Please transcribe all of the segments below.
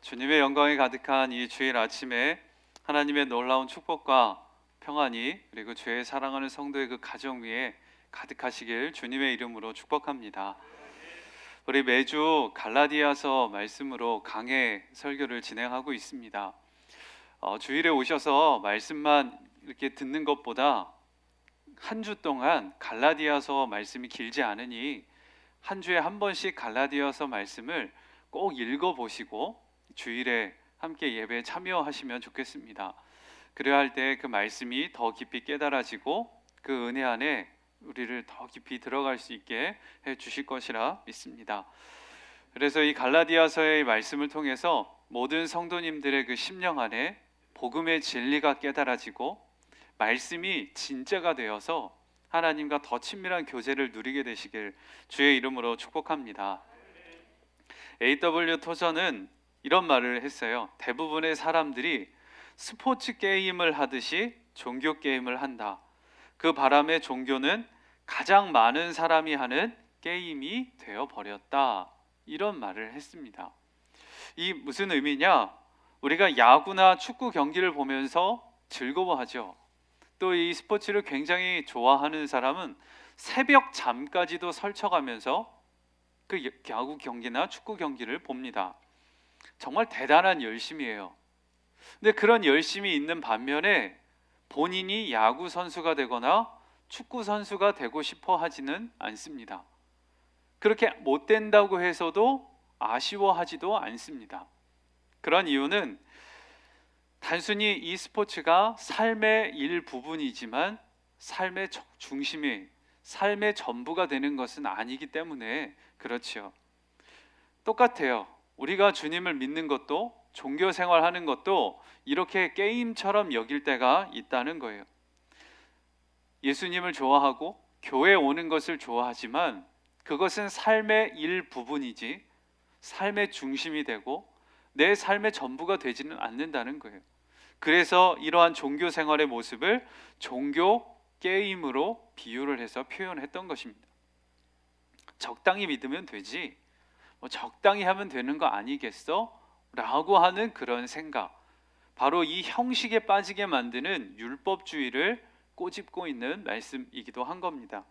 주님의 영광이 가득한 이 주일 아침에 하나님의 놀라운 축복과 평안이 그리고 주의 사랑하는 성도의 그 가정 위에 가득하시길 주님의 이름으로 축복합니다. 우리 매주 갈라디아서 말씀으로 강해 설교를 진행하고 있습니다. 주일에 오셔서 말씀만 이렇게 듣는 것보다 한 주 동안 갈라디아서 말씀이 길지 않으니 한 주에 한 번씩 갈라디아서 말씀을 꼭 읽어보시고 주일에 함께 예배에 참여하시면 좋겠습니다. 그래야 할 때 그 말씀이 더 깊이 깨달아지고 그 은혜 안에 우리를 더 깊이 들어갈 수 있게 해 주실 것이라 믿습니다. 그래서 이 갈라디아서의 말씀을 통해서 모든 성도님들의 그 심령 안에 복음의 진리가 깨달아지고 말씀이 진짜가 되어서 하나님과 더 친밀한 교제를 누리게 되시길 주의 이름으로 축복합니다. A.W. 토저는 이런 말을 했어요. 대부분의 사람들이 스포츠 게임을 하듯이 종교 게임을 한다. 그 바람에 종교는 가장 많은 사람이 하는 게임이 되어버렸다. 이런 말을 했습니다. 이 무슨 의미냐? 우리가 야구나 축구 경기를 보면서 즐거워하죠. 또 이 스포츠를 굉장히 좋아하는 사람은 새벽 잠까지도 설쳐가면서 그 야구 경기나 축구 경기를 봅니다. 정말 대단한 열심이에요. 근데 그런 열심이 있는 반면에 본인이 야구 선수가 되거나 축구 선수가 되고 싶어 하지는 않습니다. 그렇게 못 된다고 해서도 아쉬워하지도 않습니다. 그런 이유는 단순히 이 스포츠가 삶의 일부분이지만 삶의 중심이, 삶의 전부가 되는 것은 아니기 때문에 그렇지요. 똑같아요. 우리가 주님을 믿는 것도 종교 생활하는 것도 이렇게 게임처럼 여길 때가 있다는 거예요. 예수님을 좋아하고 교회 오는 것을 좋아하지만 그것은 삶의 일부분이지 삶의 중심이 되고 내 삶의 전부가 되지는 않는다는 거예요. 그래서 이러한 종교 생활의 모습을 종교 게임으로 비유를 해서 표현했던 것입니다. 적당히 믿으면 되지, 적당히 하면 되는 거 아니겠어? 라고 하는 그런 생각, 바로 이 형식에 빠지게 만드는 율법주의를 꼬집고 있는 말씀이기도 한 겁니다.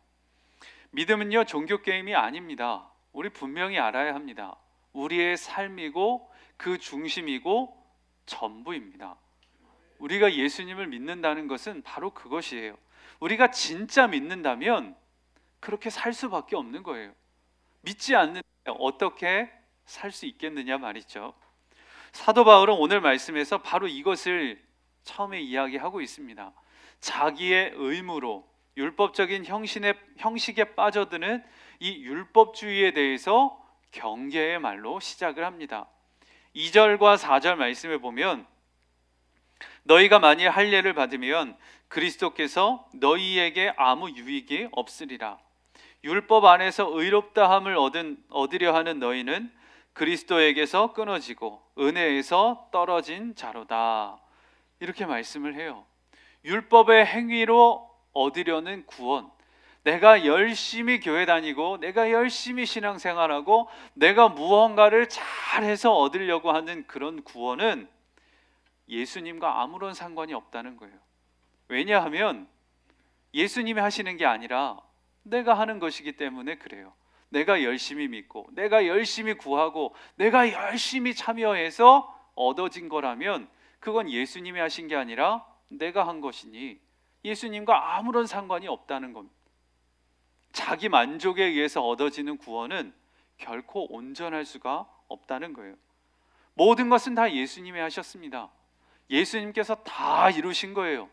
믿음은요, 종교 게임이 아닙니다. 우리 분명히 알아야 합니다. 우리의 삶이고 그 중심이고 전부입니다. 우리가 예수님을 믿는다는 것은 바로 그것이에요. 우리가 진짜 믿는다면 그렇게 살 수밖에 없는 거예요. 믿지 않는데 어떻게 살 수 있겠느냐 말이죠. 사도 바울은 오늘 말씀에서 바로 이것을 처음에 이야기하고 있습니다. 자기의 의무로 율법적인 형식에 빠져드는 이 율법주의에 대해서 경계의 말로 시작을 합니다. 2절과 4절 말씀에 보면 너희가 만일 할례를 받으면 그리스도께서 너희에게 아무 유익이 없으리라. 율법 안에서 의롭다함을 얻으려 하는 너희는 그리스도에게서 끊어지고 은혜에서 떨어진 자로다. 이렇게 말씀을 해요. 율법의 행위로 얻으려는 구원, 내가 열심히 교회 다니고 내가 열심히 신앙생활하고 내가 무언가를 잘해서 얻으려고 하는 그런 구원은 예수님과 아무런 상관이 없다는 거예요. 왜냐하면 예수님이 하시는 게 아니라 내가 하는 것이기 때문에 그래요. 내가 열심히 믿고 내가 열심히 구하고 내가 열심히 참여해서 얻어진 거라면 그건 예수님이 하신 게 아니라 내가 한 것이니 예수님과 아무런 상관이 없다는 겁니다. 자기 만족에 의해서 얻어지는 구원은 결코 온전할 수가 없다는 거예요. 모든 것은 다 예수님이 하셨습니다. 예수님께서 다 이루신 거예요.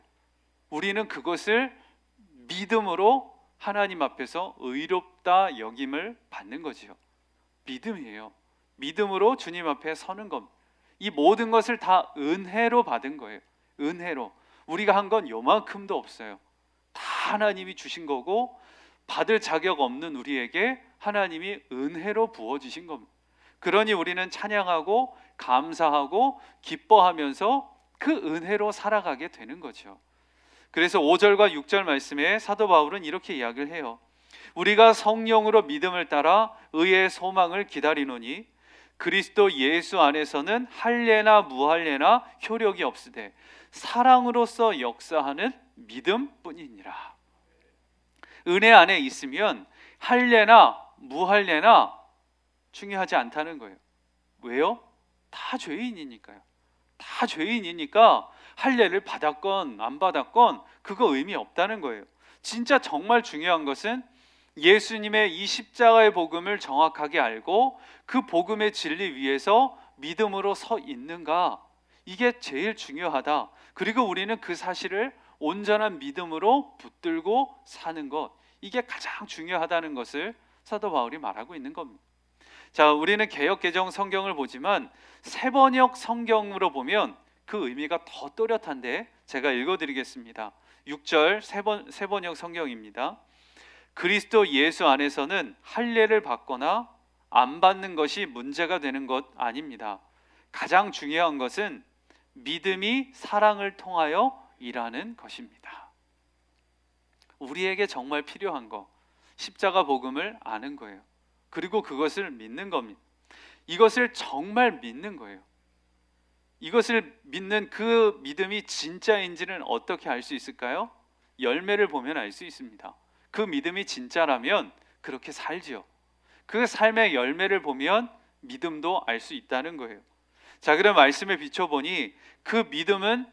우리는 그것을 믿음으로 하나님 앞에서 의롭다 여김을 받는 거지요. 믿음이에요. 믿음으로 주님 앞에 서는 겁니다. 이 모든 것을 다 은혜로 받은 거예요. 은혜로. 우리가 한 건 요만큼도 없어요. 다 하나님이 주신 거고 받을 자격 없는 우리에게 하나님이 은혜로 부어주신 겁니다. 그러니 우리는 찬양하고 감사하고 기뻐하면서 그 은혜로 살아가게 되는 거죠. 그래서 5절과 6절 말씀에 사도 바울은 이렇게 이야기를 해요. 우리가 성령으로 믿음을 따라 의의 소망을 기다리노니 그리스도 예수 안에서는 할례나 무할례나 효력이 없으되 사랑으로서 역사하는 믿음뿐이니라. 은혜 안에 있으면 할례나 무할례나 중요하지 않다는 거예요. 왜요? 다 죄인이니까요. 다 죄인이니까 할례를 받았건 안 받았건 그거 의미 없다는 거예요. 진짜 정말 중요한 것은 예수님의 이 십자가의 복음을 정확하게 알고 그 복음의 진리 위에서 믿음으로 서 있는가, 이게 제일 중요하다. 그리고 우리는 그 사실을 온전한 믿음으로 붙들고 사는 것, 이게 가장 중요하다는 것을 사도 바울이 말하고 있는 겁니다. 자, 우리는 개역개정 성경을 보지만 세번역 성경으로 보면 그 의미가 더 또렷한데 제가 읽어드리겠습니다. 6절 세번역 성경입니다. 그리스도 예수 안에서는 할례를 받거나 안 받는 것이 문제가 되는 것 아닙니다. 가장 중요한 것은 믿음이 사랑을 통하여 일하는 것입니다. 우리에게 정말 필요한 거, 십자가 복음을 아는 거예요. 그리고 그것을 믿는 겁니다. 이것을 정말 믿는 거예요. 이것을 믿는 그 믿음이 진짜인지는 어떻게 알 수 있을까요? 열매를 보면 알 수 있습니다. 그 믿음이 진짜라면 그렇게 살지요. 그 삶의 열매를 보면 믿음도 알 수 있다는 거예요. 자, 그럼 말씀에 비춰보니 그 믿음은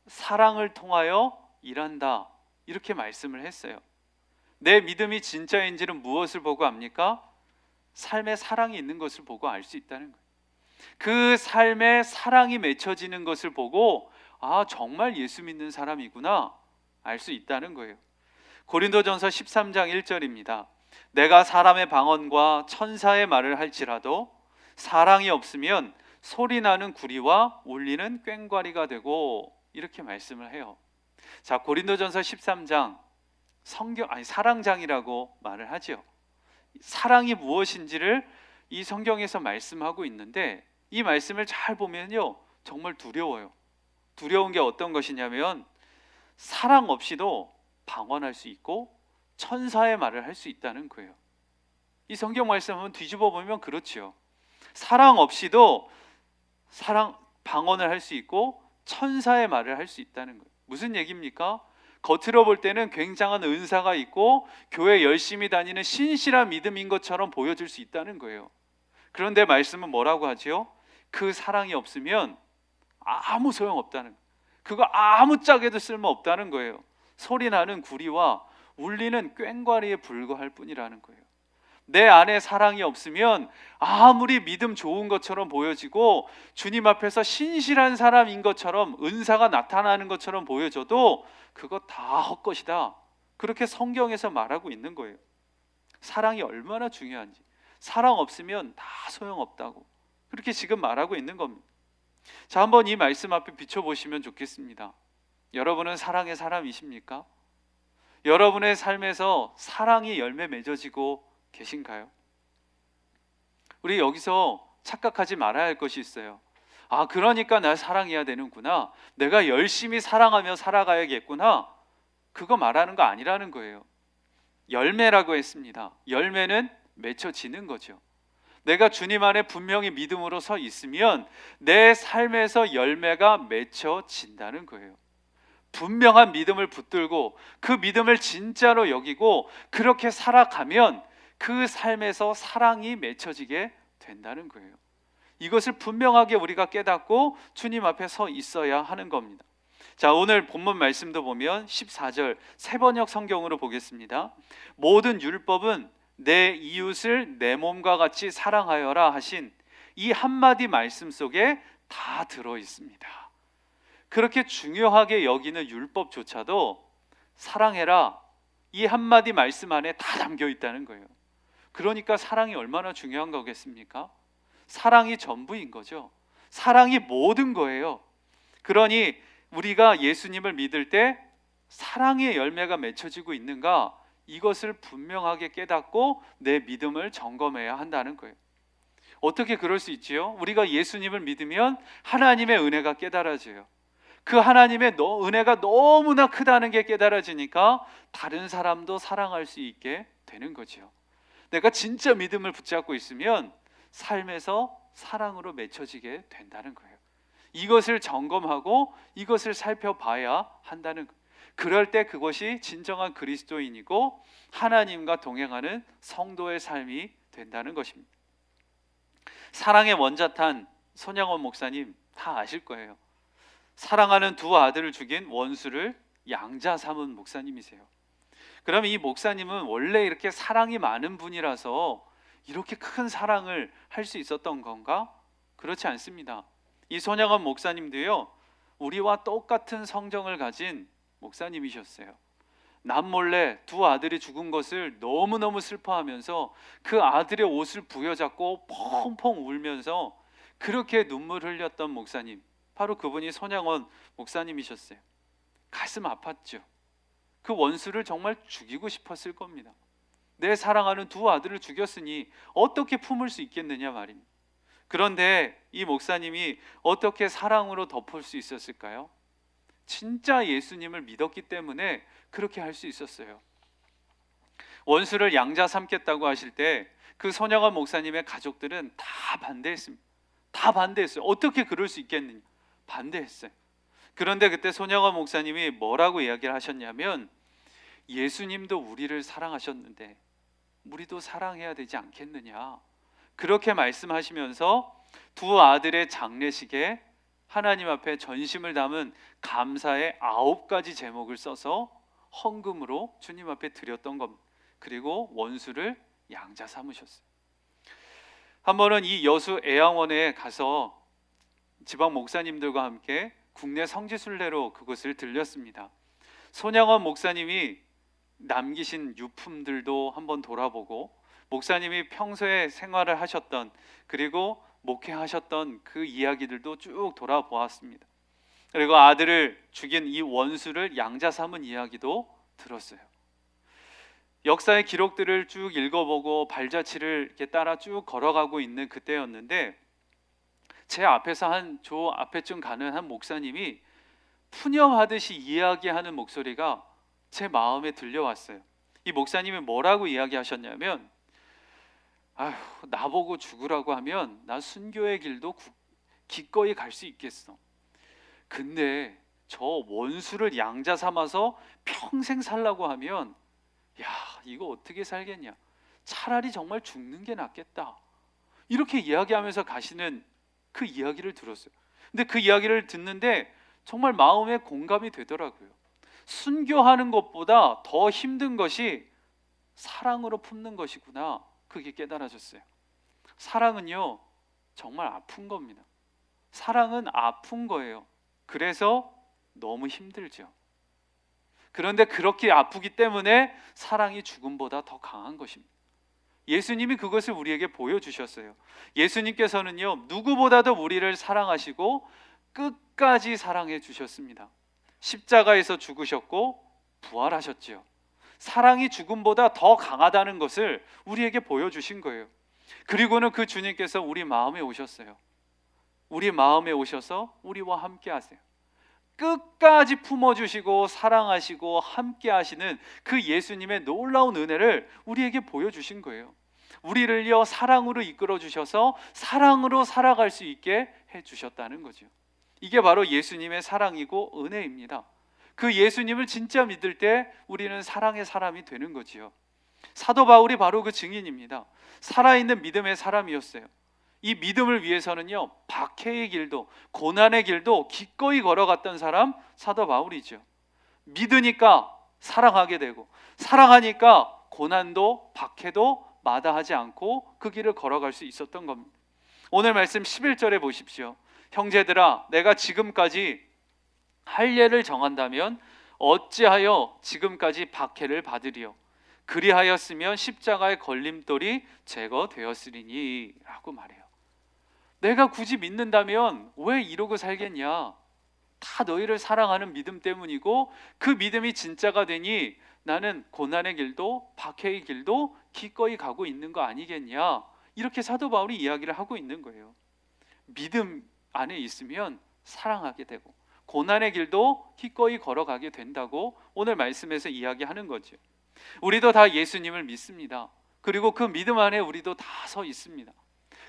사랑을 통하여 일한다, 이렇게 말씀을 했어요. 내 믿음이 진짜인지는 무엇을 보고 압니까? 삶에 사랑이 있는 것을 보고 알 수 있다는 거예요. 그 삶에 사랑이 맺혀지는 것을 보고 아, 정말 예수 믿는 사람이구나 알 수 있다는 거예요. 고린도전서 13장 1절입니다. 내가 사람의 방언과 천사의 말을 할지라도 사랑이 없으면 소리나는 구리와 울리는 꽹과리가 되고, 이렇게 말씀을 해요. 자, 고린도전서 13장 사랑장이라고 말을 하죠. 사랑이 무엇인지를 이 성경에서 말씀하고 있는데 이 말씀을 잘 보면요, 정말 두려워요. 두려운 게 어떤 것이냐면 사랑 없이도 방언할 수 있고 천사의 말을 할 수 있다는 거예요. 이 성경 말씀 한번 뒤집어 보면 그렇죠. 사랑 없이도 방언을 할 수 있고 천사의 말을 할 수 있다는 거예요. 무슨 얘기입니까? 겉으로 볼 때는 굉장한 은사가 있고 교회 열심히 다니는 신실한 믿음인 것처럼 보여줄 수 있다는 거예요. 그런데 말씀은 뭐라고 하죠? 그 사랑이 없으면 아무 소용없다는 거예요. 그거 아무짝에도 쓸모없다는 거예요. 소리나는 구리와 울리는 꽹과리에 불과할 뿐이라는 거예요. 내 안에 사랑이 없으면 아무리 믿음 좋은 것처럼 보여지고 주님 앞에서 신실한 사람인 것처럼 은사가 나타나는 것처럼 보여져도 그거 다 헛것이다, 그렇게 성경에서 말하고 있는 거예요. 사랑이 얼마나 중요한지, 사랑 없으면 다 소용없다고 그렇게 지금 말하고 있는 겁니다. 자, 한번 이 말씀 앞에 비춰보시면 좋겠습니다. 여러분은 사랑의 사람이십니까? 여러분의 삶에서 사랑이 열매 맺어지고 계신가요? 우리 여기서 착각하지 말아야 할 것이 있어요. 아, 그러니까 날 사랑해야 되는구나, 내가 열심히 사랑하며 살아가야겠구나, 그거 말하는 거 아니라는 거예요. 열매라고 했습니다. 열매는 맺혀지는 거죠. 내가 주님 안에 분명히 믿음으로 서 있으면 내 삶에서 열매가 맺혀진다는 거예요. 분명한 믿음을 붙들고 그 믿음을 진짜로 여기고 그렇게 살아가면 그 삶에서 사랑이 맺혀지게 된다는 거예요. 이것을 분명하게 우리가 깨닫고 주님 앞에 서 있어야 하는 겁니다. 자, 오늘 본문 말씀도 보면 14절 세번역 성경으로 보겠습니다. 모든 율법은 내 이웃을 내 몸과 같이 사랑하여라 하신 이 한마디 말씀 속에 다 들어 있습니다. 그렇게 중요하게 여기는 율법조차도 사랑해라, 이 한마디 말씀 안에 다 담겨 있다는 거예요. 그러니까 사랑이 얼마나 중요한 거겠습니까? 사랑이 전부인 거죠. 사랑이 모든 거예요. 그러니 우리가 예수님을 믿을 때 사랑의 열매가 맺혀지고 있는가, 이것을 분명하게 깨닫고 내 믿음을 점검해야 한다는 거예요. 어떻게 그럴 수 있지요? 우리가 예수님을 믿으면 하나님의 은혜가 깨달아져요. 그 하나님의 은혜가 너무나 크다는 게 깨달아지니까 다른 사람도 사랑할 수 있게 되는 거죠. 내가 진짜 믿음을 붙잡고 있으면 삶에서 사랑으로 맺혀지게 된다는 거예요. 이것을 점검하고 이것을 살펴봐야 한다는 거예요. 그럴 때 그것이 진정한 그리스도인이고 하나님과 동행하는 성도의 삶이 된다는 것입니다. 사랑의 원자탄 손양원 목사님 다 아실 거예요. 사랑하는 두 아들을 죽인 원수를 양자 삼은 목사님이세요. 그럼 이 목사님은 원래 이렇게 사랑이 많은 분이라서 이렇게 큰 사랑을 할 수 있었던 건가? 그렇지 않습니다. 이 손양원 목사님도요, 우리와 똑같은 성정을 가진 목사님이셨어요. 남몰래 두 아들이 죽은 것을 너무너무 슬퍼하면서 그 아들의 옷을 부여잡고 펑펑 울면서 그렇게 눈물 흘렸던 목사님, 바로 그분이 손양원 목사님이셨어요. 가슴 아팠죠. 그 원수를 정말 죽이고 싶었을 겁니다. 내 사랑하는 두 아들을 죽였으니 어떻게 품을 수 있겠느냐 말입니다. 그런데 이 목사님이 어떻게 사랑으로 덮을 수 있었을까요? 진짜 예수님을 믿었기 때문에 그렇게 할 수 있었어요. 원수를 양자 삼겠다고 하실 때 그 손양원 목사님의 가족들은 다 반대했습니다. 다 반대했어요. 어떻게 그럴 수 있겠느냐, 반대했어요. 그런데 그때 손양원 목사님이 뭐라고 이야기를 하셨냐면, 예수님도 우리를 사랑하셨는데 우리도 사랑해야 되지 않겠느냐, 그렇게 말씀하시면서 두 아들의 장례식에 하나님 앞에 전심을 담은 감사의 9가지 제목을 써서 헌금으로 주님 앞에 드렸던 겁니다. 그리고 원수를 양자 삼으셨어요. 한 번은 이 여수 애양원에 가서 지방 목사님들과 함께 국내 성지순례로 그곳을 들렸습니다. 손양원 목사님이 남기신 유품들도 한번 돌아보고, 목사님이 평소에 생활을 하셨던, 그리고 목회하셨던 그 이야기들도 쭉 돌아보았습니다. 그리고 아들을 죽인 이 원수를 양자 삼은 이야기도 들었어요. 역사의 기록들을 쭉 읽어보고 발자취를 이렇게 따라 쭉 걸어가고 있는 그때였는데, 제 앞에서 저 앞에쯤 가는 한 목사님이 푸념하듯이 이야기하는 목소리가 제 마음에 들려왔어요. 이 목사님이 뭐라고 이야기하셨냐면, 아휴, 나보고 죽으라고 하면 나 순교의 길도 기꺼이 갈 수 있겠어. 근데 저 원수를 양자 삼아서 평생 살라고 하면, 야, 이거 어떻게 살겠냐, 차라리 정말 죽는 게 낫겠다, 이렇게 이야기하면서 가시는 그 이야기를 들었어요. 근데 그 이야기를 듣는데 정말 마음에 공감이 되더라고요. 순교하는 것보다 더 힘든 것이 사랑으로 품는 것이구나, 그게 깨달아졌어요. 사랑은요, 정말 아픈 겁니다. 사랑은 아픈 거예요. 그래서 너무 힘들죠. 그런데 그렇게 아프기 때문에 사랑이 죽음보다 더 강한 것입니다. 예수님이 그것을 우리에게 보여주셨어요. 예수님께서는요, 누구보다도 우리를 사랑하시고 끝까지 사랑해 주셨습니다. 십자가에서 죽으셨고 부활하셨지요. 사랑이 죽음보다 더 강하다는 것을 우리에게 보여주신 거예요. 그리고는 그 주님께서 우리 마음에 오셨어요. 우리 마음에 오셔서 우리와 함께 하세요. 끝까지 품어주시고 사랑하시고 함께 하시는 그 예수님의 놀라운 은혜를 우리에게 보여주신 거예요. 우리를요, 사랑으로 이끌어 주셔서 사랑으로 살아갈 수 있게 해주셨다는 거죠. 이게 바로 예수님의 사랑이고 은혜입니다. 그 예수님을 진짜 믿을 때 우리는 사랑의 사람이 되는 거지요. 사도 바울이 바로 그 증인입니다. 살아있는 믿음의 사람이었어요. 이 믿음을 위해서는요, 박해의 길도 고난의 길도 기꺼이 걸어갔던 사람, 사도 바울이죠. 믿으니까 사랑하게 되고, 사랑하니까 고난도 박해도 마다하지 않고 그 길을 걸어갈 수 있었던 겁니다. 오늘 말씀 11절에 보십시오. 형제들아, 내가 지금까지 할례를 정한다면 어찌하여 지금까지 박해를 받으리요? 그리하였으면 십자가의 걸림돌이 제거되었으리니 라고 말해요. 내가 굳이 믿는다면 왜 이러고 살겠냐? 다 너희를 사랑하는 믿음 때문이고, 그 믿음이 진짜가 되니 나는 고난의 길도 박해의 길도 기꺼이 가고 있는 거 아니겠냐? 이렇게 사도 바울이 이야기를 하고 있는 거예요. 믿음 안에 있으면 사랑하게 되고 고난의 길도 기꺼이 걸어가게 된다고 오늘 말씀에서 이야기하는 거죠. 우리도 다 예수님을 믿습니다. 그리고 그 믿음 안에 우리도 다 서 있습니다.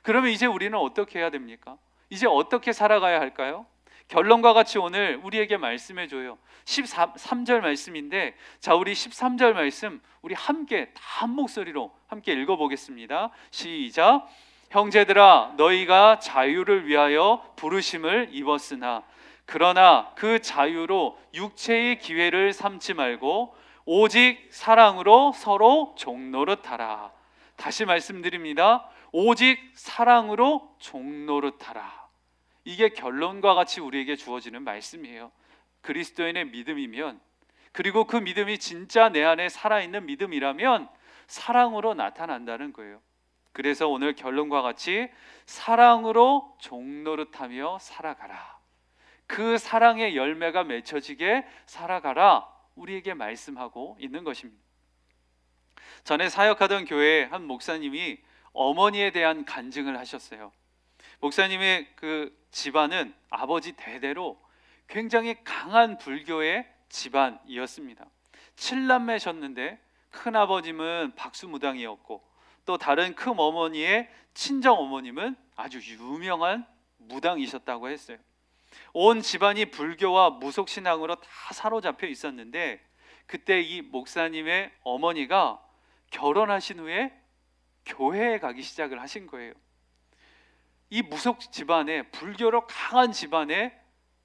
그러면 이제 우리는 어떻게 해야 됩니까? 이제 어떻게 살아가야 할까요? 결론과 같이 오늘 우리에게 말씀해 줘요. 13절 말씀인데, 자, 우리 13절 말씀 우리 함께 다 한 목소리로 함께 읽어 보겠습니다. 시작. 형제들아, 너희가 자유를 위하여 부르심을 입었으나 그러나 그 자유로 육체의 기회를 삼지 말고 오직 사랑으로 서로 종노릇하라. 다시 말씀드립니다. 오직 사랑으로 종노릇하라. 이게 결론과 같이 우리에게 주어지는 말씀이에요. 그리스도인의 믿음이면, 그리고 그 믿음이 진짜 내 안에 살아있는 믿음이라면 사랑으로 나타난다는 거예요. 그래서 오늘 결론과 같이 사랑으로 종노릇하며 살아가라. 그 사랑의 열매가 맺혀지게 살아가라. 우리에게 말씀하고 있는 것입니다. 전에 사역하던 교회에 한 목사님이 어머니에 대한 간증을 하셨어요. 목사님의 그 집안은 아버지 대대로 굉장히 강한 불교의 집안이었습니다. 7남매셨는데 큰아버님은 박수무당이었고 또 다른 큰어머니의 친정어머님은 아주 유명한 무당이셨다고 했어요. 온 집안이 불교와 무속신앙으로 다 사로잡혀 있었는데 그때 이 목사님의 어머니가 결혼하신 후에 교회에 가기 시작을 하신 거예요. 이 무속 집안에, 불교로 강한 집안에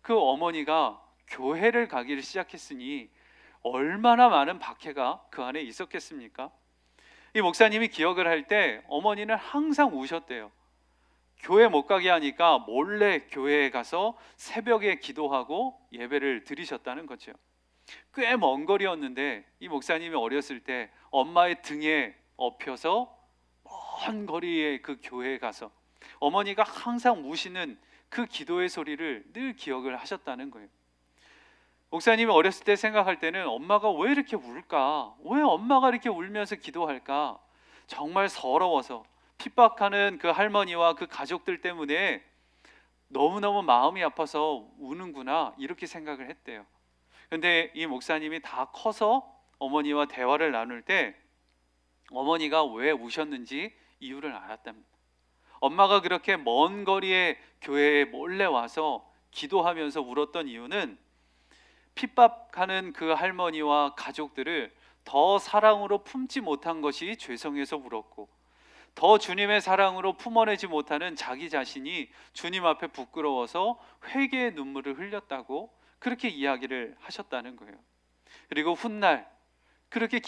그 어머니가 교회를 가기를 시작했으니 얼마나 많은 박해가 그 안에 있었겠습니까? 이 목사님이 기억을 할 때 어머니는 항상 우셨대요. 교회 못 가게 하니까 몰래 교회에 가서 새벽에 기도하고 예배를 드리셨다는 거죠. 꽤 먼 거리였는데 이 목사님이 어렸을 때 엄마의 등에 업혀서 먼 거리에 그 교회에 가서 어머니가 항상 우시는 그 기도의 소리를 늘 기억을 하셨다는 거예요. 목사님이 어렸을 때 생각할 때는 엄마가 왜 이렇게 울까? 왜 엄마가 이렇게 울면서 기도할까? 정말 서러워서 핍박하는 그 할머니와 그 가족들 때문에 너무너무 마음이 아파서 우는구나, 이렇게 생각을 했대요. 근데 이 목사님이 다 커서 어머니와 대화를 나눌 때 어머니가 왜 우셨는지 이유를 알았답니다. 엄마가 그렇게 먼 거리에 교회에 몰래 와서 기도하면서 울었던 이유는 핍박하는 그 할머니와 가족들을 더 사랑으로 품지 못한 것이 죄송해서 울었고, 더 주님의 사랑으로 품어내지 못하는 자기 자신이 주님 앞에 부끄러워서 회개의 눈물을 흘렸다고 그렇게 이야기를 하셨다는 거예요. 그리고 훗날 그렇게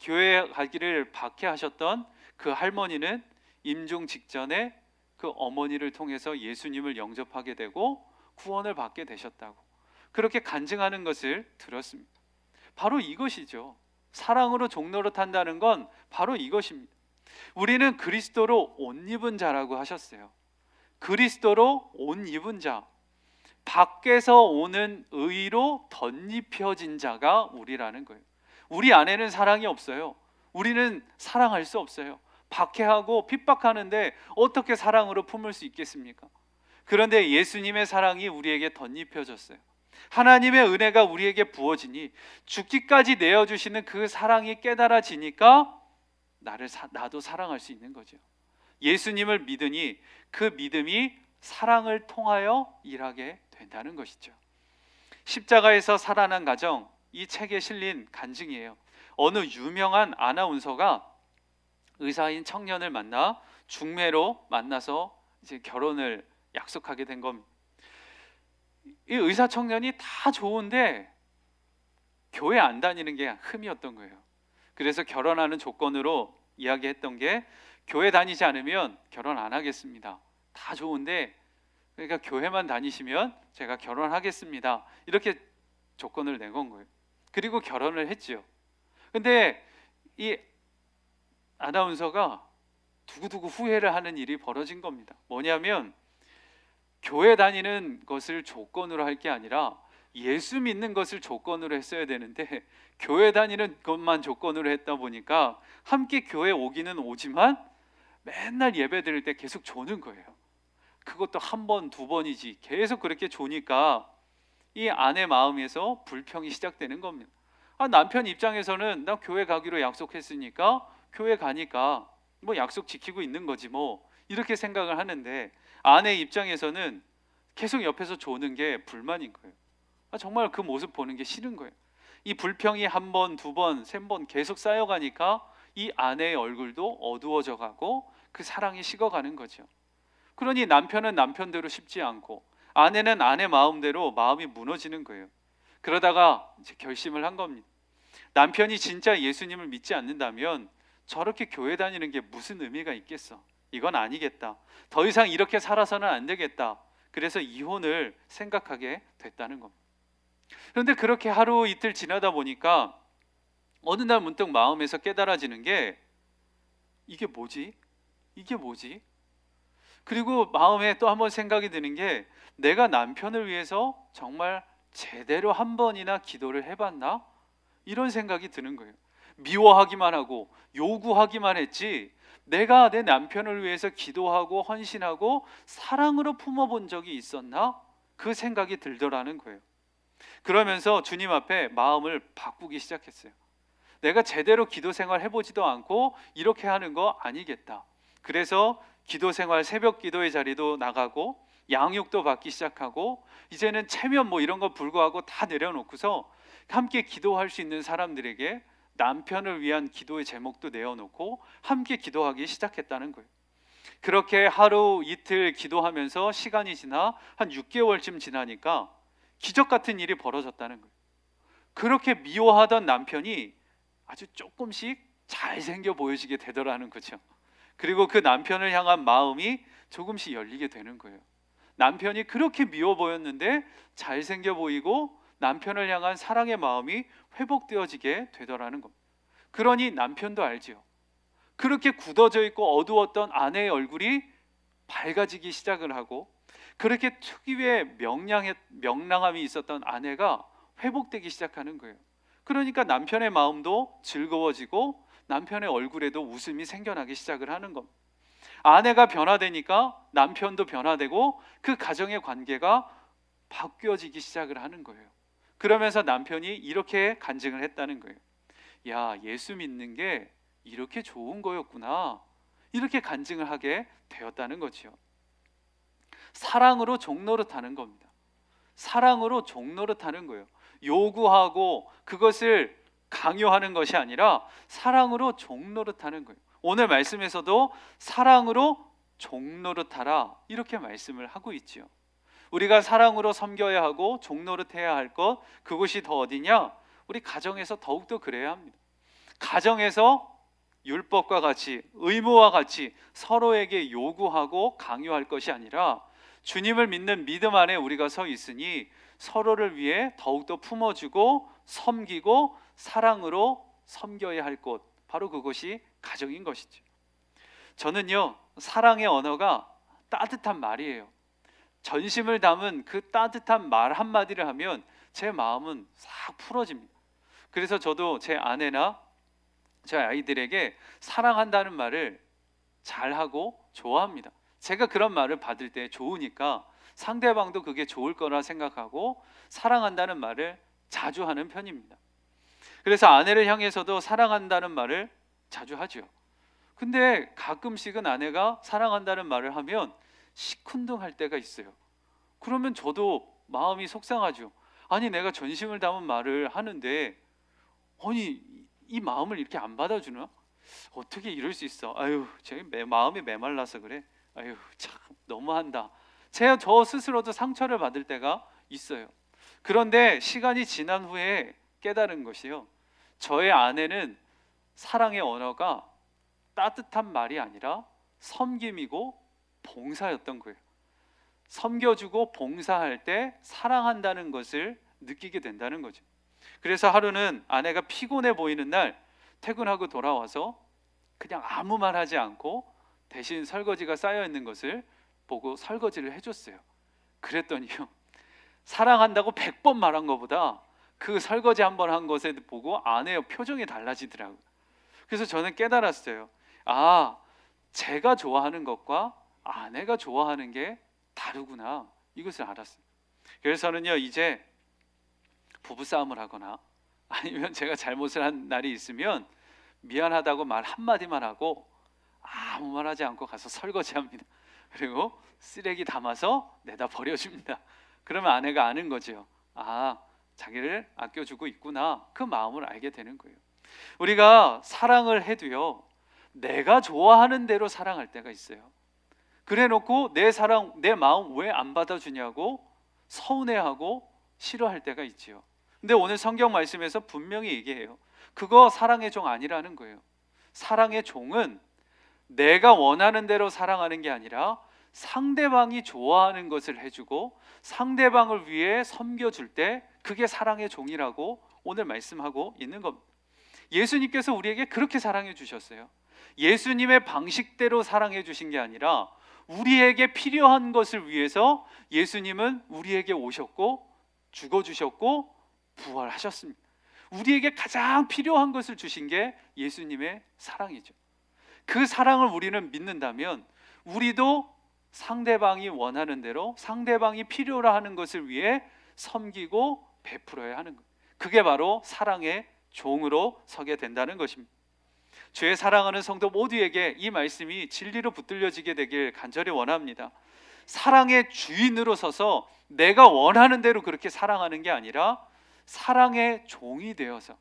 교회에 가기를 박해하셨던 그 할머니는 임종 직전에 그 어머니를 통해서 예수님을 영접하게 되고 구원을 받게 되셨다고 그렇게 간증하는 것을 들었습니다. 바로 이것이죠. 사랑으로 종노릇한다는 건 바로 이것입니다. 우리는 그리스도로 옷 입은 자라고 하셨어요. 그리스도로 옷 입은 자, 밖에서 오는 의로 덧입혀진 자가 우리라는 거예요. 우리 안에는 사랑이 없어요. 우리는 사랑할 수 없어요. 박해하고 핍박하는데 어떻게 사랑으로 품을 수 있겠습니까? 그런데 예수님의 사랑이 우리에게 덧입혀졌어요. 하나님의 은혜가 우리에게 부어지니 죽기까지 내어주시는 그 사랑이 깨달아지니까 나도 사랑할 수 있는 거죠. 예수님을 믿으니 그 믿음이 사랑을 통하여 일하게 된다는 것이죠. 십자가에서 살아난 가정, 이 책에 실린 간증이에요. 어느 유명한 아나운서가 의사인 청년을 만나 중매로 만나서 이제 결혼을 약속하게 된 겁니다. 이 의사 청년이 다 좋은데 교회 안 다니는 게 흠이었던 거예요. 그래서 결혼하는 조건으로 이야기했던 게 교회 다니지 않으면 결혼 안 하겠습니다. 다 좋은데 그러니까 교회만 다니시면 제가 결혼하겠습니다. 이렇게 조건을 내건 거예요. 그리고 결혼을 했죠. 근데 이 아나운서가 두고두고 후회를 하는 일이 벌어진 겁니다. 뭐냐면 교회 다니는 것을 조건으로 할 게 아니라 예수 믿는 것을 조건으로 했어야 되는데 교회 다니는 것만 조건으로 했다 보니까 함께 교회 오기는 오지만 맨날 예배 드릴 때 계속 조는 거예요. 그것도 한 번, 두 번이지 계속 그렇게 조니까 이 아내 마음에서 불평이 시작되는 겁니다. 남편 입장에서는 나 교회 가기로 약속했으니까 교회 가니까 뭐 약속 지키고 있는 거지 뭐 이렇게 생각을 하는데 아내 입장에서는 계속 옆에서 조는 게 불만인 거예요. 정말 그 모습 보는 게 싫은 거예요. 이 불평이 한 번, 두 번, 세 번 계속 쌓여가니까 이 아내의 얼굴도 어두워져 가고 그 사랑이 식어가는 거죠. 그러니 남편은 남편대로 쉽지 않고 아내는 아내 마음대로 마음이 무너지는 거예요. 그러다가 이제 결심을 한 겁니다. 남편이 진짜 예수님을 믿지 않는다면 저렇게 교회 다니는 게 무슨 의미가 있겠어? 이건 아니겠다. 더 이상 이렇게 살아서는 안 되겠다. 그래서 이혼을 생각하게 됐다는 겁니다. 그런데 그렇게 하루 이틀 지나다 보니까 어느 날 문득 마음에서 깨달아지는 게 이게 뭐지? 이게 뭐지? 그리고 마음에 또 한번 생각이 드는 게 내가 남편을 위해서 정말 제대로 한 번이나 기도를 해봤나? 이런 생각이 드는 거예요. 미워하기만 하고 요구하기만 했지 내가 내 남편을 위해서 기도하고 헌신하고 사랑으로 품어본 적이 있었나? 그 생각이 들더라는 거예요. 그러면서 주님 앞에 마음을 바꾸기 시작했어요. 내가 제대로 기도 생활 해보지도 않고 이렇게 하는 거 아니겠다. 그래서 기도 생활 새벽 기도의 자리도 나가고 양육도 받기 시작하고 이제는 체면 뭐 이런 거 불구하고 다 내려놓고서 함께 기도할 수 있는 사람들에게 남편을 위한 기도의 제목도 내어놓고 함께 기도하기 시작했다는 거예요. 그렇게 하루 이틀 기도하면서 시간이 지나 한 6개월쯤 지나니까 기적 같은 일이 벌어졌다는 거예요. 그렇게 미워하던 남편이 아주 조금씩 잘생겨 보여지게 되더라는 거죠. 그리고 그 남편을 향한 마음이 조금씩 열리게 되는 거예요. 남편이 그렇게 미워 보였는데 잘생겨 보이고 남편을 향한 사랑의 마음이 회복되어지게 되더라는 겁니다. 그러니 남편도 알지요. 그렇게 굳어져 있고 어두웠던 아내의 얼굴이 밝아지기 시작을 하고 그렇게 특유의 명랑함이 있었던 아내가 회복되기 시작하는 거예요. 그러니까 남편의 마음도 즐거워지고 남편의 얼굴에도 웃음이 생겨나기 시작을 하는 겁니다. 아내가 변화되니까 남편도 변화되고 그 가정의 관계가 바뀌어지기 시작을 하는 거예요. 그러면서 남편이 이렇게 간증을 했다는 거예요. 야, 예수 믿는 게 이렇게 좋은 거였구나. 이렇게 간증을 하게 되었다는 거죠. 사랑으로 종노릇하는 겁니다. 사랑으로 종노릇하는 거예요. 요구하고 그것을 강요하는 것이 아니라 사랑으로 종노릇하는 거예요. 오늘 말씀에서도 사랑으로 종노릇하라 이렇게 말씀을 하고 있지요. 우리가 사랑으로 섬겨야 하고 종노릇해야 할 것, 그것이 더 어디냐? 우리 가정에서 더욱더 그래야 합니다. 가정에서 율법과 같이 의무와 같이 서로에게 요구하고 강요할 것이 아니라 주님을 믿는 믿음 안에 우리가 서 있으니 서로를 위해 더욱더 품어주고 섬기고 사랑으로 섬겨야 할 곳, 바로 그것이 가정인 것이죠. 저는요, 사랑의 언어가 따뜻한 말이에요. 전심을 담은 그 따뜻한 말 한마디를 하면 제 마음은 싹 풀어집니다. 그래서 저도 제 아내나 제 아이들에게 사랑한다는 말을 잘하고 좋아합니다. 제가 그런 말을 받을 때 좋으니까 상대방도 그게 좋을 거라 생각하고 사랑한다는 말을 자주 하는 편입니다. 그래서 아내를 향해서도 사랑한다는 말을 자주 하죠. 근데 가끔씩은 아내가 사랑한다는 말을 하면 시큰둥할 때가 있어요. 그러면 저도 마음이 속상하죠. 아니, 내가 전심을 담은 말을 하는데 아니 이 마음을 이렇게 안 받아주나? 어떻게 이럴 수 있어? 아유, 제 마음이 메말라서 그래. 아유, 참 너무한다. 제가 저 스스로도 상처를 받을 때가 있어요. 그런데 시간이 지난 후에 깨달은 것이요, 저의 아내는 사랑의 언어가 따뜻한 말이 아니라 섬김이고 봉사였던 거예요. 섬겨주고 봉사할 때 사랑한다는 것을 느끼게 된다는 거죠. 그래서 하루는 아내가 피곤해 보이는 날 퇴근하고 돌아와서 그냥 아무 말 하지 않고 대신 설거지가 쌓여 있는 것을 보고 설거지를 해줬어요. 그랬더니요, 사랑한다고 100번 말한 것보다 그 설거지 한 번 한 것에 보고 아내의 표정이 달라지더라고요. 그래서 저는 깨달았어요. 아, 제가 좋아하는 것과 아내가 좋아하는 게 다르구나, 이것을 알았어요. 그래서 저는요, 이제 부부싸움을 하거나 아니면 제가 잘못을 한 날이 있으면 미안하다고 말 한마디만 하고 아무 말 하지 않고 가서 설거지합니다. 그리고 쓰레기 담아서 내다 버려줍니다. 그러면 아내가 아는 거죠. 아, 자기를 아껴주고 있구나. 그 마음을 알게 되는 거예요. 우리가 사랑을 해도요, 내가 좋아하는 대로 사랑할 때가 있어요. 그래놓고 내 사랑, 내 마음 왜 안 받아주냐고 서운해하고 싫어할 때가 있지요. 근데 오늘 성경 말씀에서 분명히 얘기해요. 그거 사랑의 종 아니라는 거예요. 사랑의 종은 내가 원하는 대로 사랑하는 게 아니라 상대방이 좋아하는 것을 해주고 상대방을 위해 섬겨줄 때 그게 사랑의 종이라고 오늘 말씀하고 있는 겁니다. 예수님께서 우리에게 그렇게 사랑해 주셨어요. 예수님의 방식대로 사랑해 주신 게 아니라 우리에게 필요한 것을 위해서 예수님은 우리에게 오셨고 죽어주셨고 부활하셨습니다. 우리에게 가장 필요한 것을 주신 게 예수님의 사랑이죠. 그 사랑을 우리는 믿는다면 우리도 상대방이 원하는 대로 상대방이 필요로 하는 것을 위해 섬기고 베풀어야 하는 거예요. 그게 바로 사랑의 종으로 서게 된다는 것입니다. 주의 사랑하는 성도 모두에게 이 말씀이 진리로 붙들려지게 되길 간절히 원합니다. 사랑의 주인으로 서서 내가 원하는 대로 그렇게 사랑하는 게 아니라 사랑의 종이 되어서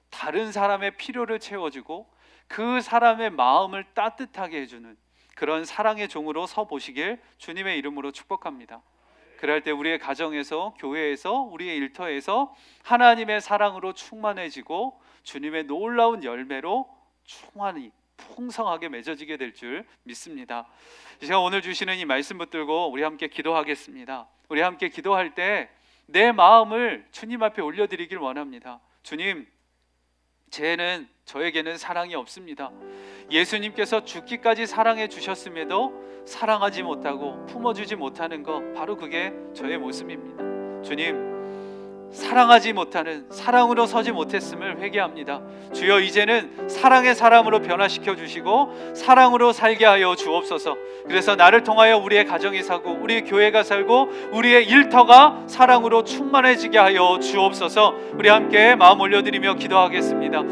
다른 사람의 필요를 채워주고 그 사람의 마음을 따뜻하게 해주는 그런 사랑의 종으로 서 보시길 주님의 이름으로 축복합니다. 그럴 때 우리의 가정에서, 교회에서, 우리의 일터에서 하나님의 사랑으로 충만해지고 주님의 놀라운 열매로 충만히 풍성하게 맺어지게 될 줄 믿습니다. 제가 오늘 주시는 이 말씀 붙들고 우리 함께 기도하겠습니다. 우리 함께 기도할 때 내 마음을 주님 앞에 올려드리길 원합니다. 주님, 저에게는 사랑이 없습니다. 예수님께서 죽기까지 사랑해 주셨음에도 사랑하지 못하고 품어주지 못하는 것, 바로 그게 저의 모습입니다. 주님, 사랑하지 못하는, 사랑으로 서지 못했음을 회개합니다. 주여, 이제는 사랑의 사람으로 변화시켜 주시고 사랑으로 살게 하여 주옵소서. 그래서 나를 통하여 우리의 가정이 살고 우리의 교회가 살고 우리의 일터가 사랑으로 충만해지게 하여 주옵소서. 우리 함께 마음 올려드리며 기도하겠습니다.